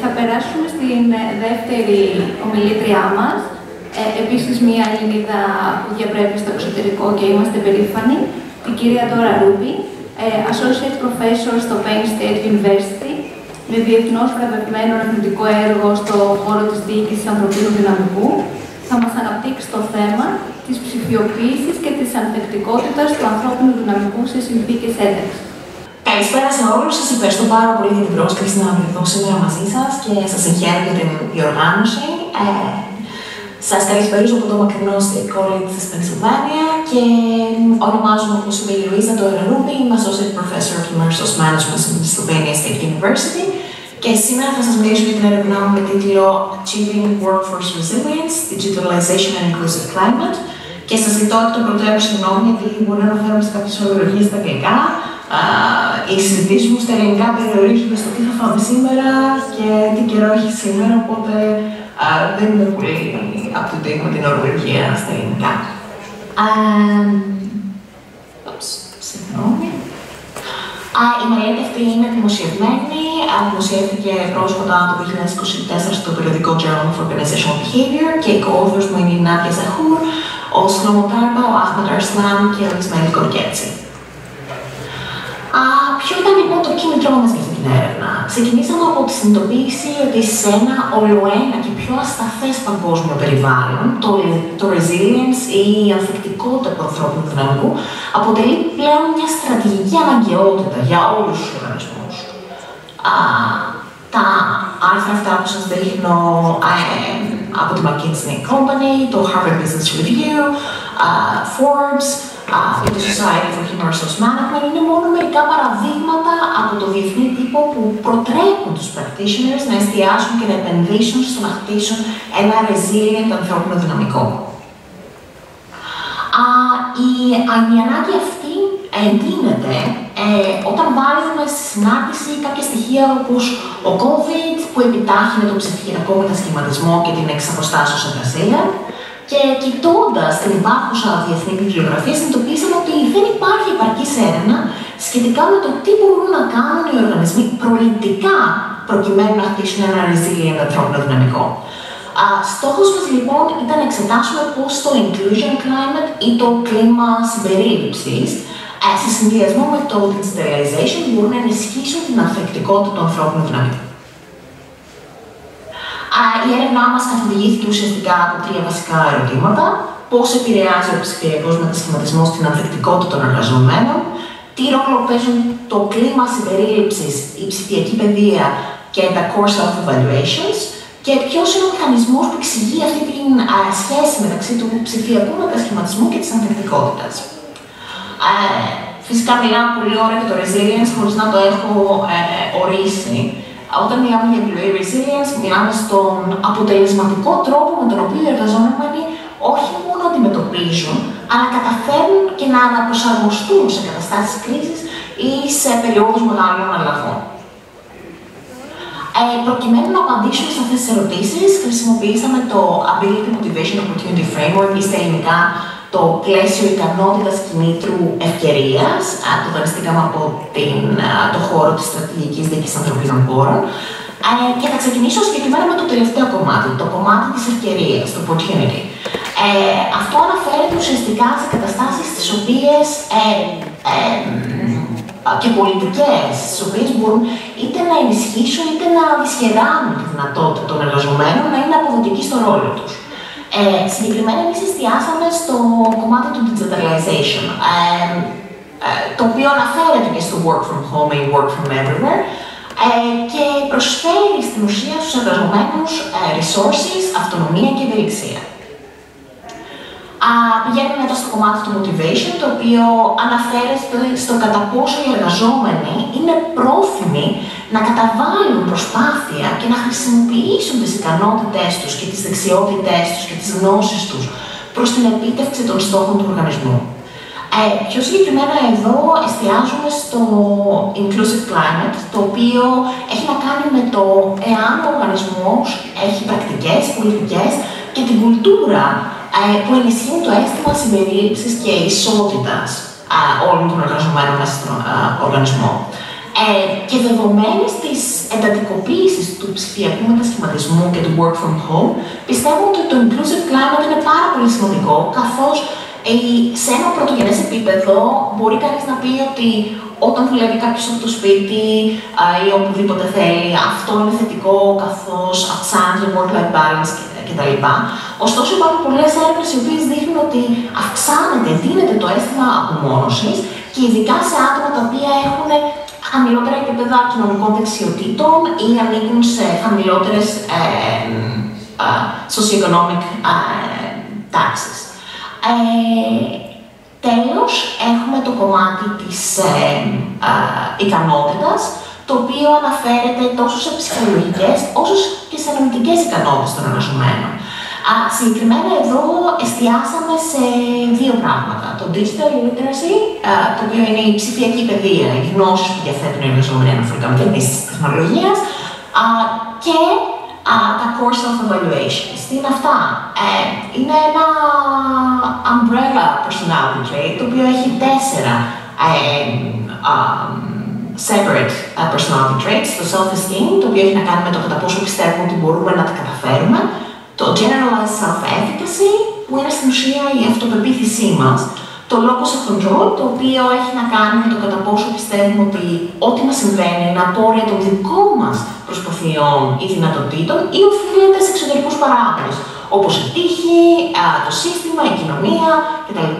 Θα περάσουμε στην δεύτερη ομιλήτριά μας, επίσης μια Ελληνίδα που διαπρέπει στο εξωτερικό και είμαστε περήφανοι, την κυρία Dora Ruby, Associate Professor στο Penn State University, με διεθνώς βραβευμένο ερευνητικό έργο στο χώρο της διοίκησης ανθρωπίνου δυναμικού. Θα μας αναπτύξει το θέμα της ψηφιοποίησης και της ανθεκτικότητας του ανθρώπινου δυναμικού σε συνθήκες ένταξης. Καλησπέρα σε όλους. Σας ευχαριστώ πάρα πολύ για την πρόσκληση να βρεθώ σήμερα μαζί σας και σας συγχαίρω για την διοργάνωση. Σας καλησπέριζω από το μακρινό State College της Pennsylvania και ονομάζομαι, όπως είπε η Λουίζα, Dora Ruby. Είμαι Associate Professor of Commercial Management στην Pennsylvania State University και σήμερα θα σας μιλήσω για την έρευνά μου με τίτλο Achieving Workforce Resilience, Digitalization and Inclusive Climate και σας ζητώ εκ των προτέρων συγγνώμη γιατί μπορεί να αναφέρομαι σε κάποιες ορολογίες στα αγγλικά. Οι συζητήσεις μου στα ελληνικά περιορίζονται στο τι θα φάμε σήμερα και τι καιρό έχει σήμερα, οπότε δεν είμαι πολύ up to date με την ορολογία στα ελληνικά. Συγγνώμη. Η μελέτη αυτή είναι δημοσιευμένη, δημοσιεύτηκε πρόσφατα το 2024 στο περιοδικό Journal of Organizational Behavior και οι co-authors μου είναι η Nadia Zahour, ο Shlomo Tarba, ο Ahmed Arslan και ο Ismail Gorgetzi. Ποιο ήταν λοιπόν το κίνητρό μας για αυτή την έρευνα? Ξεκινήσαμε από τη συνειδητοποίηση ότι σε ένα ολοένα και πιο ασταθές παγκόσμιο περιβάλλον, το resilience ή η ανθεκτικότητα του ανθρώπινου δυναμικού αποτελεί πλέον μια στρατηγική αναγκαιότητα για όλους τους οργανισμούς. Τα άρθρα αυτά που σας δείχνω από τη McKinsey & Company, το Harvard Business Review, Forbes, και το Society for Human Resource Management είναι μόνο μερικά παραδείγματα από το διεθνή τύπο που προτρέπουν τους practitioners να εστιάσουν και να επενδύσουν στο να χτίσουν ένα resilient ανθρώπινο δυναμικό. Η ανάγκη αυτή εντείνεται όταν βάλουμε στη συνάρτηση κάποια στοιχεία όπως ο COVID που επιτάχυνε τον ψηφιακό μετασχηματισμό και την εξαποστάσεως εργασία. Και κοιτώντας την υπάρχουσα διεθνή βιβλιογραφία, συνειδητοποίησαμε ότι δεν υπάρχει επαρκής έρευνα σχετικά με το τι μπορούν να κάνουν οι οργανισμοί προληπτικά προκειμένου να χτίσουν ένα resilient ανθρώπινο δυναμικό. Στόχος μας λοιπόν ήταν να εξετάσουμε πώς το inclusion climate ή το κλίμα συμπερίληψης σε συνδυασμό με το digitalization μπορούν να ενισχύσουν την ανθεκτικότητα του ανθρώπινου δυναμικού. Η έρευνά μας καθοδηγήθηκε ουσιαστικά από τρία βασικά ερωτήματα. Πώς επηρεάζει ο ψηφιακός μετασχηματισμός την ανθεκτικότητα των εργαζομένων, τι ρόλο παίζουν το κλίμα συμπερίληψης, η ψηφιακή παιδεία και τα core self-evaluations και ποιος είναι ο μηχανισμός που εξηγεί αυτή τη σχέση μεταξύ του ψηφιακού μετασχηματισμού και της ανθεκτικότητας. Φυσικά μιλάω πολύ ώρα για το resilience χωρίς να το έχω ορίσει. Όταν μιλάμε για employee resilience, μιλάμε στον αποτελεσματικό τρόπο με τον οποίο οι εργαζόμενοι όχι μόνο αντιμετωπίζουν, αλλά καταφέρνουν και να αναπροσαρμοστούν σε καταστάσεις κρίσης ή σε περιόδους μεγάλων αλλαγών. Προκειμένου να απαντήσουμε σε αυτές τις ερωτήσεις, χρησιμοποιήσαμε το Ability Motivation Opportunity Framework ή στα ελληνικά το πλαίσιο ικανότητας κινήτρου ευκαιρίας, το δανειστήκαμε από το χώρο της στρατηγικής διοίκησης ανθρωπίνων πόρων. Και θα ξεκινήσω συγκεκριμένα με το τελευταίο κομμάτι, το κομμάτι της ευκαιρίας, το opportunity. Αυτό αναφέρεται ουσιαστικά σε καταστάσεις στις οποίες και πολιτικές, στις οποίες μπορούν είτε να ενισχύσουν είτε να δυσχεράνουν τη δυνατότητα των εργαζομένων να είναι αποδοτικοί στο ρόλο τους. Συγκεκριμένα, εμείς εστιάσαμε στο κομμάτι του digitalization, το οποίο αναφέρεται και στο work from home ή work from everywhere και προσφέρει στην ουσία στους εργαζομένους resources, αυτονομία και ευελιξία. Πηγαίνουμε μετά στο κομμάτι του motivation, το οποίο αναφέρεται στο κατά πόσο οι εργαζόμενοι είναι πρόθυμοι να καταβάλουν προσπάθεια και να χρησιμοποιήσουν τις ικανότητές τους και τις δεξιότητές τους και τις γνώσεις τους προς την επίτευξη των στόχων του οργανισμού. Πιο συγκεκριμένα εδώ εστιάζουμε στο inclusive climate, το οποίο έχει να κάνει με το εάν ο οργανισμός έχει πρακτικές, πολιτικές και την κουλτούρα που ενισχύουν το αίσθημα συμπερίληψης και ισότητας όλων των εργαζομένων μέσα στον οργανισμό. Και δεδομένης της εντατικοποίησης του ψηφιακού μετασχηματισμού και του work from home, πιστεύω ότι το inclusive climate είναι πάρα πολύ σημαντικό, καθώς σε ένα πρωτογενές επίπεδο μπορεί κανείς να πει ότι όταν δουλεύει κάποιος από το σπίτι ή οπουδήποτε θέλει, αυτό είναι θετικό, καθώς αυξάνει το work-life balance κτλ. Ωστόσο, υπάρχουν πολλές έρευνες οι οποίες δείχνουν ότι δίνεται το αίσθημα απομόνωσης και ειδικά σε άτομα τα οποία έχουν χαμηλότερα επίπεδα κοινωνικών δεξιοτήτων ή ανήκουν σε χαμηλότερες socioeconomic τάξεις. Τέλος, έχουμε το κομμάτι της ικανότητας, το οποίο αναφέρεται τόσο σε ψυχολογικές όσο και σε νοητικές ικανότητες των εργαζομένων. Συγκεκριμένα εδώ εστιάσαμε σε δύο πράγματα. Το digital literacy, το οποίο είναι η ψηφιακή παιδεία, οι γνώσεις που διαθέτουν οι εργαζόμενοι αναφορικά με την χρήση της τεχνολογίας, και τα core self-evaluations. Τι είναι αυτά? Είναι ένα umbrella personality trait, το οποίο έχει 4 separate personality traits. Το self-esteem, το οποίο έχει να κάνει με το κατά πόσο πιστεύουμε ότι μπορούμε να τα καταφέρουμε. Το generalized self-efficacy, που είναι στην ουσία η αυτοπεποίθησή μας. Το locus of control, το οποίο έχει να κάνει με το κατά πόσο πιστεύουμε ότι ό,τι μας συμβαίνει είναι απόρρια των δικών μας προσπαθειών ή δυνατοτήτων ή οφείλεται σε εξωτερικούς παράγοντες, όπως η τύχη, το σύστημα, η κοινωνία κτλ.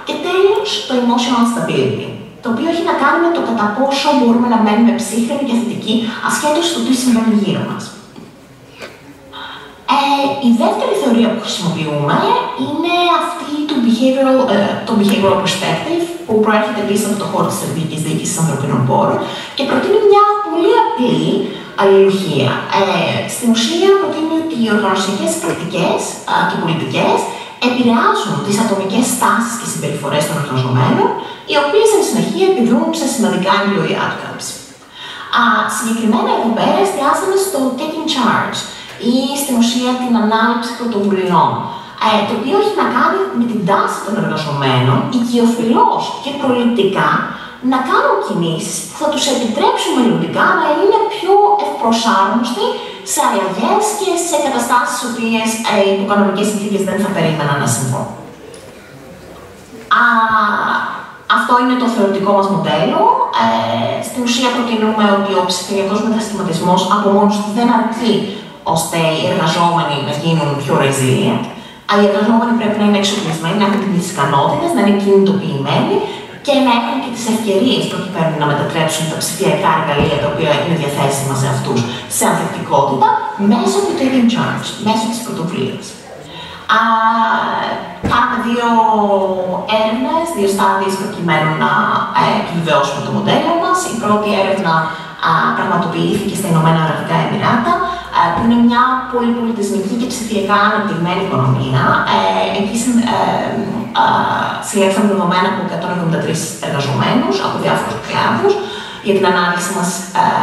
Και τέλος, το emotional stability, το οποίο έχει να κάνει με το κατά πόσο μπορούμε να μένουμε ψύχρεμοι και θετικοί ασχέτως του τι συμβαίνει γύρω μας. Η δεύτερη θεωρία που χρησιμοποιούμε είναι αυτή το behavioral perspective, που προέρχεται επίσης από το χώρο της στρατηγικής διοίκησης ανθρωπίνων πόρων και προτείνει μια πολύ απλή αλληλουχία. Στην ουσία προτείνει ότι οι οργανωσιακές πρακτικές και πολιτικές επηρεάζουν τις ατομικές στάσεις και συμπεριφορές των εργαζομένων, οι οποίες εν συνεχεία επιδρούν σε σημαντικά employee outcomes. Συγκεκριμένα εδώ πέρα εστιάσαμε στο taking charge ή στην ουσία την ανάληψη πρωτοβουλειών, το οποίο έχει να κάνει με την τάση των εργαζομένων οικειοφιλώς και προληπτικά να κάνουν κινήσεις που θα τους επιτρέψουν μελλοντικά να είναι πιο ευπροσάρμοστοι σε αλλαγές και σε καταστάσεις στις οποίες οι οικονομικές συνθήκες δεν θα περίμεναν να συμβούν. Αυτό είναι το θεωρητικό μας μοντέλο. Στην ουσία προτείνουμε ότι ο ψηφιακός μετασχηματισμός από μόνος του δεν αρκεί ώστε οι εργαζόμενοι να γίνουν πιο resilient. Οι εργαζόμενοι πρέπει να είναι εξοπλισμένοι, να έχουν τις ικανότητες, να είναι κινητοποιημένοι και να έχουν και τις ευκαιρίες προκειμένου να μετατρέψουν τα ψηφιακά εργαλεία τα οποία είναι διαθέσιμα σε αυτούς σε ανθεκτικότητα μέσω του taking charge, μέσω της πρωτοβουλίας. Κάναμε 2 έρευνες, 2 στάδιες προκειμένου να επιβεβαιώσουμε το μοντέλο μας. Η πρώτη έρευνα πραγματοποιήθηκε στα Ηνωμένα Αραβικά Εμιράτα, που είναι μια πολυπολιτισμική και ψηφιακά αναπτυγμένη οικονομία. Εκεί συλλέξαμε δεδομένα από 173 εργαζομένους από διάφορους κλάδους. Για την ανάλυση μας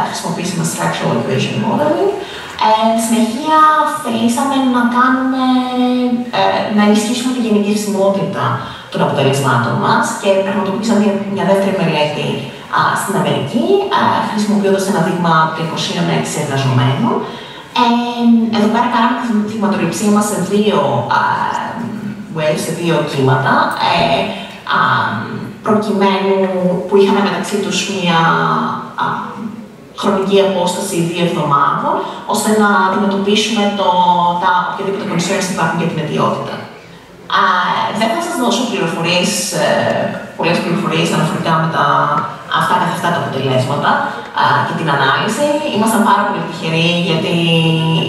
χρησιμοποιήσαμε structural equation modeling. Στη συνεχεία θελήσαμε να ενισχύσουμε τη γενική χρησιμότητα των αποτελεσμάτων μας και πραγματοποιήσαμε μια δεύτερη μελέτη στην Αμερική, χρησιμοποιώντας ένα δείγμα 306 εργαζομένων. Εδώ πέρα κάναμε τη δειγματοληψία μας σε 2 waves, σε 2 κύματα, προκειμένου που είχαμε μεταξύ τους μια χρονική απόσταση 2 εβδομάδων, ώστε να αντιμετωπίσουμε τα οποιαδήποτε concerns υπάρχουν για την αιτιότητα. Δεν θα σας δώσω πολλές πληροφορίες αναφορικά με αυτά καθ' αυτά τα αποτελέσματα και την ανάλυση. Ήμασταν πάρα πολύ τυχεροί, γιατί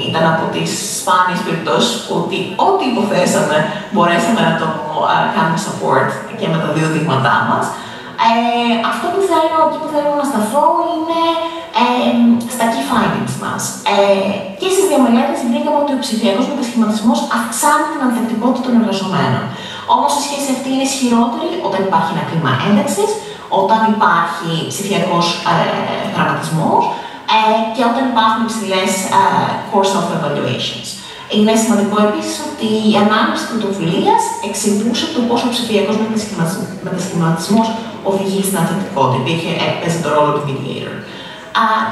ήταν από τις σπάνιες περιπτώσεις ότι ό,τι υποθέσαμε μπορέσαμε να το κάνουμε support και με τα 2 δείγματά μας. Αυτό που θέλω να σταθώ είναι στα key findings μας. Και στις 2 μελέτες βρήκαμε ότι ο ψηφιακός μετασχηματισμός αυξάνει την ανθεκτικότητα των εργαζομένων. Όμως η σχέση αυτή είναι ισχυρότερη όταν υπάρχει ένα κλίμα ένταξης, όταν υπάρχει ψηφιακός γραμματισμός και όταν υπάρχουν υψηλές core self-evaluations. Είναι σημαντικό επίσης ότι η ανάλυση πρωτοβουλίας εξηγούσε το πόσο ο ψηφιακός μετασχηματισμός οδηγεί στην ανθεκτικότητα, έπαιζε το ρόλο του mediator.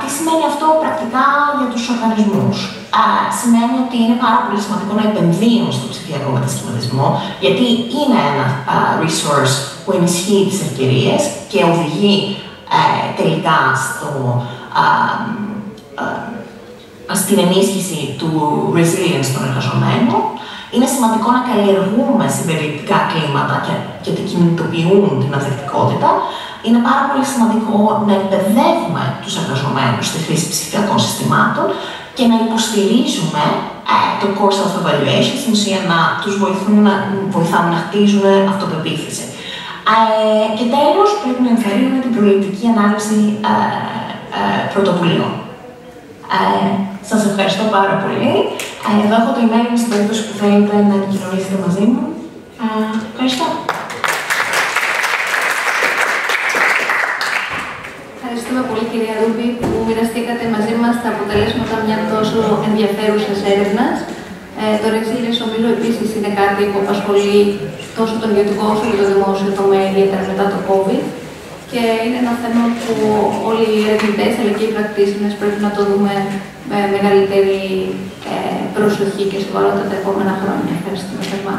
Τι σημαίνει αυτό πρακτικά για τους οργανισμούς? Σημαίνει ότι είναι πάρα πολύ σημαντικό να επενδύουν στο ψηφιακό μετασχηματισμό, γιατί είναι ένα resource που ενισχύει τις ευκαιρίες και οδηγεί τελικά στην ενίσχυση του resilience των εργαζομένων. Είναι σημαντικό να καλλιεργούμε συμπεριληπτικά κλίματα και ότι κινητοποιούν την ανθεκτικότητα. Είναι πάρα πολύ σημαντικό να εκπαιδεύουμε τους εργαζομένους στη χρήση ψηφιακών συστημάτων και να υποστηρίζουμε το core self-evaluation, στην ουσία να τους βοηθάμε να χτίζουν αυτοπεποίθηση. Και τέλος, πρέπει να ενθαρρύνουμε την προληπτική ανάλυση πρωτοβουλίων. Σας ευχαριστώ πάρα πολύ. Εδώ έχω το email μου στην περίπτωση που θέλετε να επικοινωνήσετε μαζί μου. Ευχαριστώ. Ευχαριστούμε πολύ, κυρία Ρούμπι, που μοιραστήκατε μαζί μας τα αποτελέσματα μια τόσο ενδιαφέρουσας έρευνας. Το resilience, ομίλω, επίσης είναι κάτι που απασχολεί τόσο τον ιδιωτικό όσο και το δημόσιο τομέα, ιδιαίτερα μετά το COVID. Και είναι ένα θέμα που όλοι οι ερευνητές αλλά και οι practitioners πρέπει να το δούμε με μεγαλύτερη προσοχή και σοβαρότητα τα επόμενα χρόνια. Ευχαριστούμε θερμά.